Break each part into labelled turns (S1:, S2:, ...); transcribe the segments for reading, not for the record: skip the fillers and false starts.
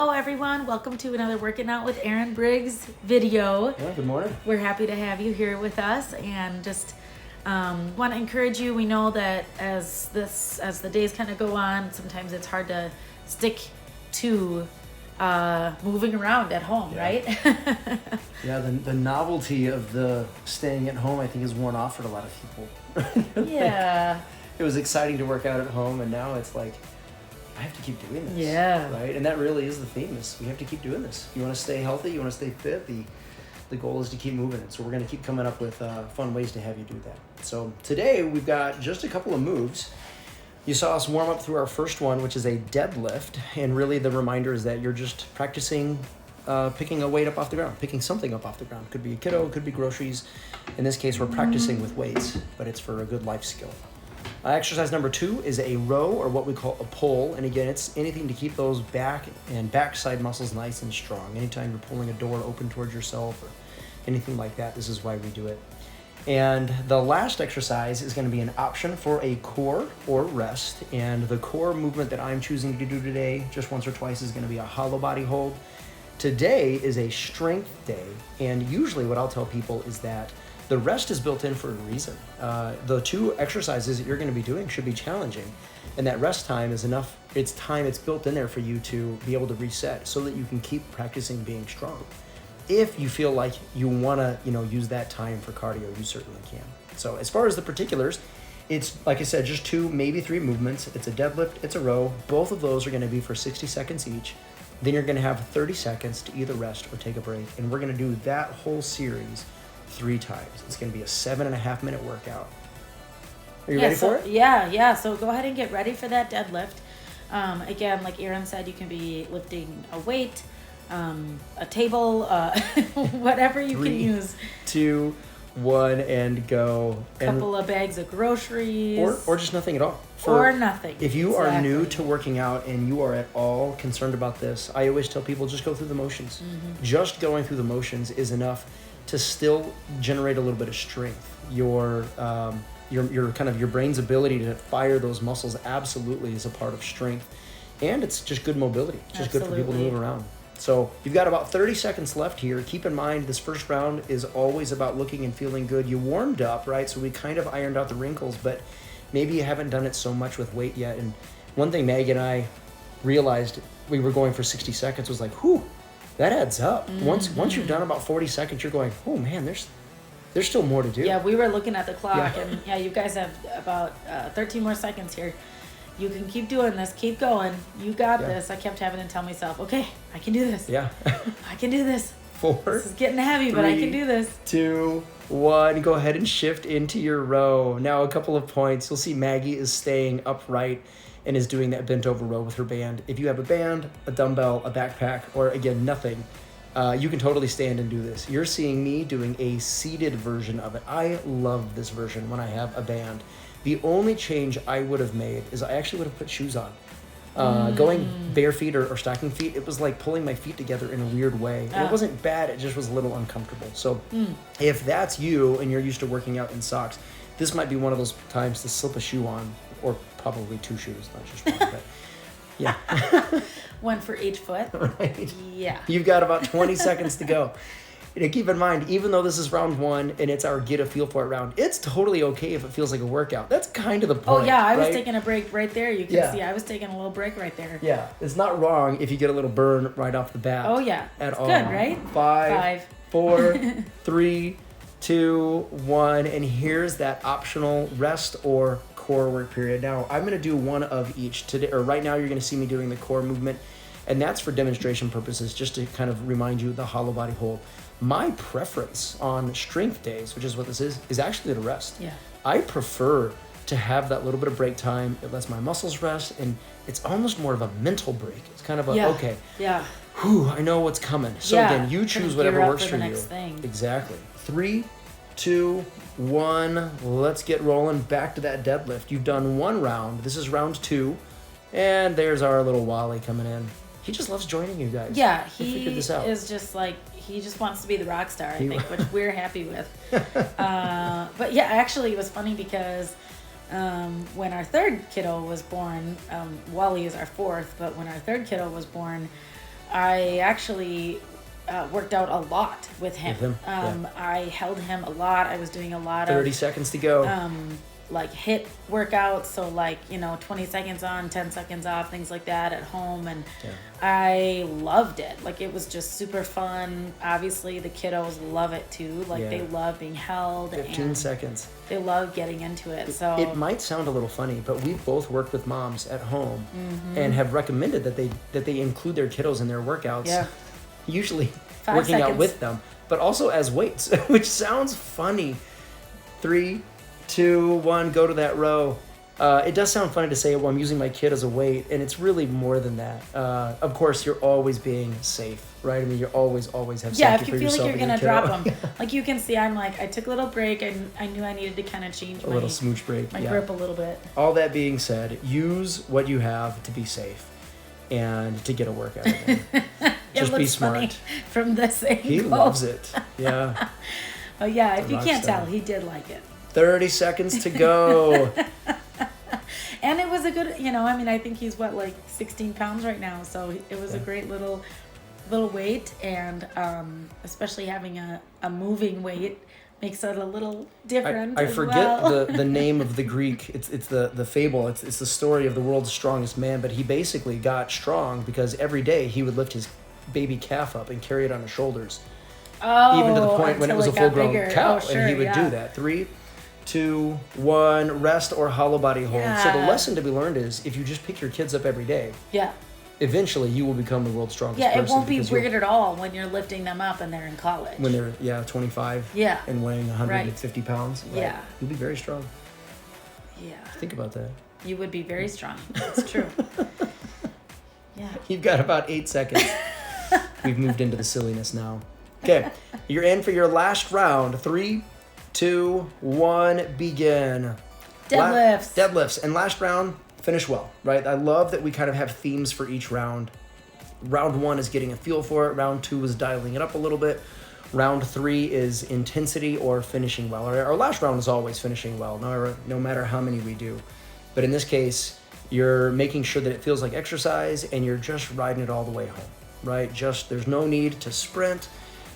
S1: Hello everyone, welcome to another Working Out with Aaron Briggs video.
S2: Yeah, good morning.
S1: We're happy to have you here with us and just want to encourage you. We know that as the days kind of go on, sometimes it's hard to stick to moving around at home, right?
S2: Yeah, the novelty of the staying at home I think is worn off for a lot of people.
S1: Yeah.
S2: It was exciting to work out at home and now it's like I have to keep doing this.
S1: Yeah.
S2: Right? And that really is the theme, is we have to keep doing this. You want to stay healthy, you want to stay fit, the goal is to keep moving. So we're going to keep coming up with fun ways to have you do that. So today we've got just a couple of moves. You saw us warm up through our first one, which is a deadlift. And really the reminder is that you're just practicing picking a weight up off the ground, picking something up off the ground. Could be a kiddo, could be groceries. In this case, we're practicing with weights, but it's for a good life skill. Exercise number 2 is a row, or what we call a pull. And again, it's anything to keep those back and backside muscles nice and strong. Anytime you're pulling a door open towards yourself or anything like that, this is why we do it. And the last exercise is going to be an option for a core or rest. And the core movement that I'm choosing to do today, just once or twice, is going to be a hollow body hold. Today is a strength day. And usually what I'll tell people is that the rest is built in for a reason. The 2 exercises that you're going to be doing should be challenging, and that rest time is enough. It's built in there for you to be able to reset so that you can keep practicing being strong. If you feel like you want to, use that time for cardio, you certainly can. So as far as the particulars, it's, like I said, just 2, maybe 3 movements. It's a deadlift, it's a row. Both of those are going to be for 60 seconds each. Then you're going to have 30 seconds to either rest or take a break, and we're going to do that whole series 3 times. It's going to be a 7.5-minute workout. Are you ready for it?
S1: Yeah. So go ahead and get ready for that deadlift. Again, like Aaron said, you can be lifting a weight, a table, whatever you
S2: 3,
S1: can use.
S2: 2, 1, and go.
S1: Couple of bags of groceries.
S2: Or just nothing at all.
S1: Or nothing.
S2: If you are new to working out and you are at all concerned about this, I always tell people just go through the motions. Mm-hmm. Just going through the motions is enough to still generate a little bit of strength. Your brain's ability to fire those muscles absolutely is a part of strength, and it's just good mobility. It's just good for people to move around. So you've got about 30 seconds left here. Keep in mind, this first round is always about looking and feeling good. You warmed up, right? So we kind of ironed out the wrinkles, but maybe you haven't done it so much with weight yet. And one thing Maggie and I realized we were going for 60 seconds was like, whew, that adds up. Mm-hmm. Once you've done about 40 seconds, you're going, oh man, there's still more to do.
S1: Yeah, we were looking at the clock, and you guys have about 13 more seconds here. You can keep doing this. Keep going. You got this. I kept having to tell myself, okay, I can do this.
S2: Yeah.
S1: I can do this.
S2: 4.
S1: This is getting heavy, but I can do this.
S2: 2, 1. Go ahead and shift into your row. Now a couple of points. You'll see Maggie is staying upright and is doing that bent over row with her band. If you have a band, a dumbbell, a backpack, or again, nothing, you can totally stand and do this. You're seeing me doing a seated version of it. I love this version when I have a band. The only change I would have made is I actually would have put shoes on. Going bare feet or stocking feet, it was like pulling my feet together in a weird way. And it wasn't bad, it just was a little uncomfortable. So if that's you and you're used to working out in socks, this might be one of those times to slip a shoe on, or probably 2 shoes, not just one. But yeah.
S1: One for each foot.
S2: Right.
S1: Yeah.
S2: You've got about 20 seconds to go. Keep in mind, even though this is round 1 and it's our get a feel for it round, it's totally okay if it feels like a workout. That's kind of the point.
S1: Oh yeah, I was
S2: right?
S1: taking a break right there. You can see I was taking a little break right there.
S2: Yeah, it's not wrong if you get a little burn right off the bat.
S1: Oh yeah,
S2: at all.
S1: Good, right?
S2: 5, 4, 3, 2, 1, and here's that optional rest or core work period. Now I'm going to do one of each today, or right now you're going to see me doing the core movement, and that's for demonstration purposes, just to kind of remind you the hollow body hold. My preference on strength days, which is what this is actually to rest.
S1: Yeah.
S2: I prefer to have that little bit of break time. It lets my muscles rest, and it's almost more of a mental break. It's kind of a, okay.
S1: Yeah.
S2: Whew, I know what's coming. So again, you choose whatever works for you.
S1: Next thing.
S2: Exactly. 3, 2, 1. Let's get rolling. Back to that deadlift. You've done 1 round. This is round 2. And there's our little Wally coming in. He just loves joining you guys.
S1: Yeah,
S2: he figured this out.
S1: Is just like, he just wants to be the rock star, I think, which we're happy with. But yeah, actually it was funny because when our 3rd kiddo was born, Wally is our 4th, but when our 3rd kiddo was born, I actually worked out a lot with him. I held him a lot. I was doing a lot
S2: 30 seconds to go.
S1: Like HIIT workouts, so like 20 seconds on, 10 seconds off, things like that at home, and I loved it. Like it was just super fun. Obviously the kiddos love it too. Like they love being held.
S2: 15 seconds.
S1: They love getting into it. So
S2: it might sound a little funny, but we've both worked with moms at home and have recommended that they include their kiddos in their workouts. Yeah. Usually
S1: 5
S2: working
S1: seconds.
S2: out with them, but also as weights, which sounds funny. 3, 2, 1, go to that row. It does sound funny to say, well, I'm using my kid as a weight, and it's really more than that. Of course, you're always being safe, right? I mean, you're always have safety for yourself.
S1: Yeah, if you feel like you're going to drop them.
S2: Yeah.
S1: Like you can see, I'm like, I took a little break, and I knew I needed to kind of change
S2: a little smooch break.
S1: My grip a little bit.
S2: All that being said, use what you have to be safe and to get a workout in. Just be smart.
S1: Funny from this angle.
S2: He loves it. Yeah.
S1: Oh, yeah, if you can't tell, he did like it.
S2: 30 seconds to go.
S1: And it was a good, I think he's like 16 pounds right now. So it was a great little weight. And especially having a moving weight makes it a little different.
S2: I forget the name of the Greek. It's the fable. It's the story of the world's strongest man. But he basically got strong because every day he would lift his baby calf up and carry it on his shoulders.
S1: Oh,
S2: even to the point when it was a full-grown cow.
S1: Sure,
S2: and he would do that. 3, 2, 1, rest or hollow body hold.
S1: Yeah.
S2: So the lesson to be learned is if you just pick your kids up every day, eventually you will become the world's strongest person.
S1: Yeah, it won't be weird at all when you're lifting them up and they're in college.
S2: When they're 25 and weighing 150 pounds. Right? Yeah. You'll be very strong.
S1: Yeah.
S2: Think about that.
S1: You would be very strong. It's true. Yeah.
S2: You've got about 8 seconds. We've moved into the silliness now. Okay, you're in for your last round. 3, 2, 1, begin. Deadlifts. And last round, finish well, right? I love that we kind of have themes for each round. Round 1 is getting a feel for it. Round 2 is dialing it up a little bit. Round 3 is intensity or finishing well. Our last round is always finishing well, no matter how many we do. But in this case, you're making sure that it feels like exercise and you're just riding it all the way home, right? There's no need to sprint.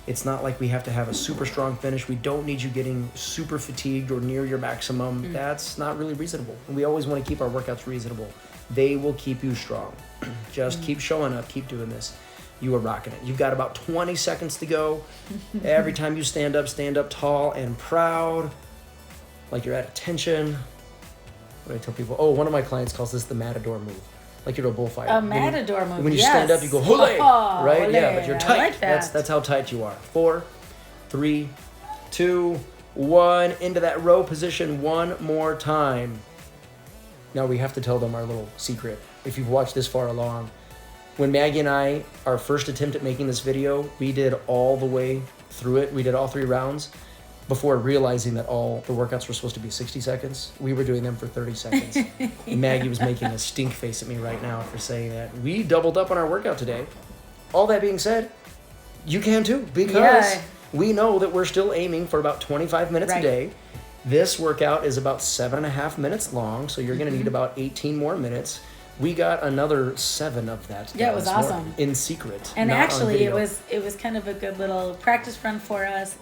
S2: It's not like we have to have a super strong finish. We don't need you getting super fatigued or near your maximum. That's not really reasonable. And we always want to keep our workouts reasonable. They will keep you strong. Just keep showing up, keep doing this. You are rocking it. You've got about 20 seconds to go. Every time you stand up tall and proud, like you're at attention. What do I tell people? Oh, one of my clients calls this the matador move. Like you're a bullfighter.
S1: A matador move.
S2: When you stand up, you go hole, right? Yeah, but you're tight.
S1: Like that.
S2: That's how tight you are. 4, 3, 2, 1. Into that row position one more time. Now we have to tell them our little secret. If you've watched this far along, when Maggie and I, our first attempt at making this video, we did all the way through it. We did all 3 rounds. Before realizing that all the workouts were supposed to be 60 seconds, we were doing them for 30 seconds. Maggie was making a stink face at me right now for saying that. We doubled up on our workout today. All that being said, you can too, because we know that we're still aiming for about 25 minutes a day. This workout is about 7.5 minutes long, so you're going to need about 18 more minutes. We got another 7 of that.
S1: Yeah, it was awesome.
S2: In secret.
S1: And actually, it was kind of a good little practice run for us.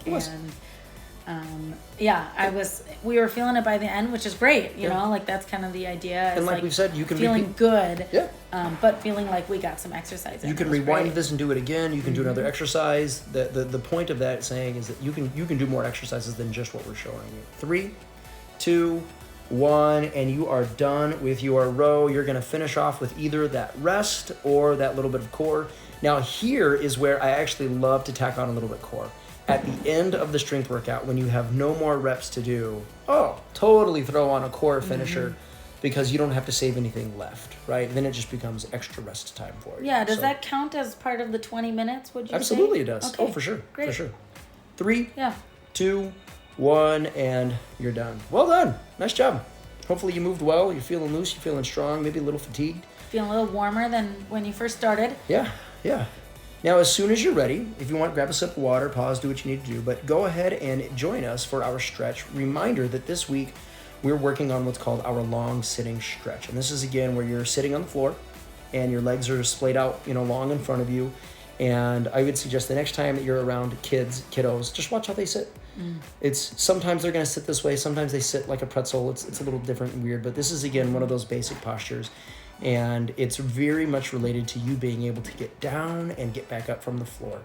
S1: We were feeling it by the end, which is great. You know, like that's kind of the idea.
S2: And like we've said, you can
S1: feeling good. Yeah. But feeling like we got some exercise in.
S2: You can rewind this and do it again. You can do another exercise. The point of that saying is that you can do more exercises than just what we're showing you. 3, 2, 1, and you are done with your row. You're going to finish off with either that rest or that little bit of core. Now here is where I actually love to tack on a little bit core. At the end of the strength workout, when you have no more reps to do, totally throw on a core finisher because you don't have to save anything left, right? And then it just becomes extra rest time for you.
S1: Yeah, does that count as part of the 20 minutes, would you
S2: Absolutely
S1: say?
S2: It does.
S1: Okay.
S2: Oh, for sure.
S1: Great.
S2: For sure. 3, 2, 1, and you're done. Well done. Nice job. Hopefully you moved well. You're feeling loose. You're feeling strong. Maybe a little fatigued.
S1: Feeling a little warmer than when you first started.
S2: Yeah. Now, as soon as you're ready, if you want, grab a sip of water, pause, do what you need to do, but go ahead and join us for our stretch. Reminder that this week we're working on what's called our long sitting stretch. And this is, again, where you're sitting on the floor, and your legs are splayed out, long in front of you. And I would suggest the next time that you're around kiddos, just watch how they sit. It's sometimes they're going to sit this way, sometimes they sit like a pretzel. It's a little different and weird, but this is again one of those basic postures, and it's very much related to you being able to get down and get back up from the floor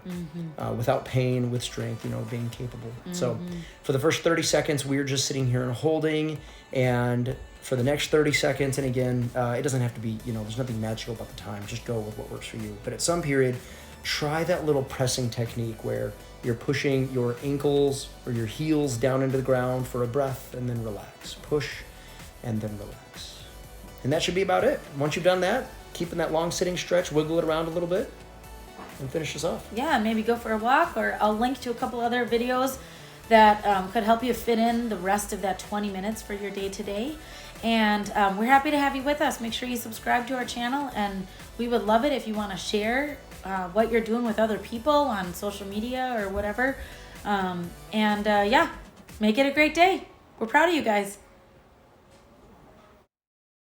S2: without pain, with strength, being capable. So for the first 30 seconds, we're just sitting here and holding, and for the next 30 seconds, and again, it doesn't have to be, there's nothing magical about the time, just go with what works for you. But at some period, try that little pressing technique where you're pushing your ankles or your heels down into the ground for a breath, and then relax. Push and then relax. And that should be about it. Once you've done that, keeping that long sitting stretch, wiggle it around a little bit, and finish this off.
S1: Yeah, maybe go for a walk, or I'll link to a couple other videos that could help you fit in the rest of that 20 minutes for your day today. And we're happy to have you with us. Make sure you subscribe to our channel, and we would love it if you want to share what you're doing with other people on social media or whatever. Yeah, make it a great day. We're proud of you guys.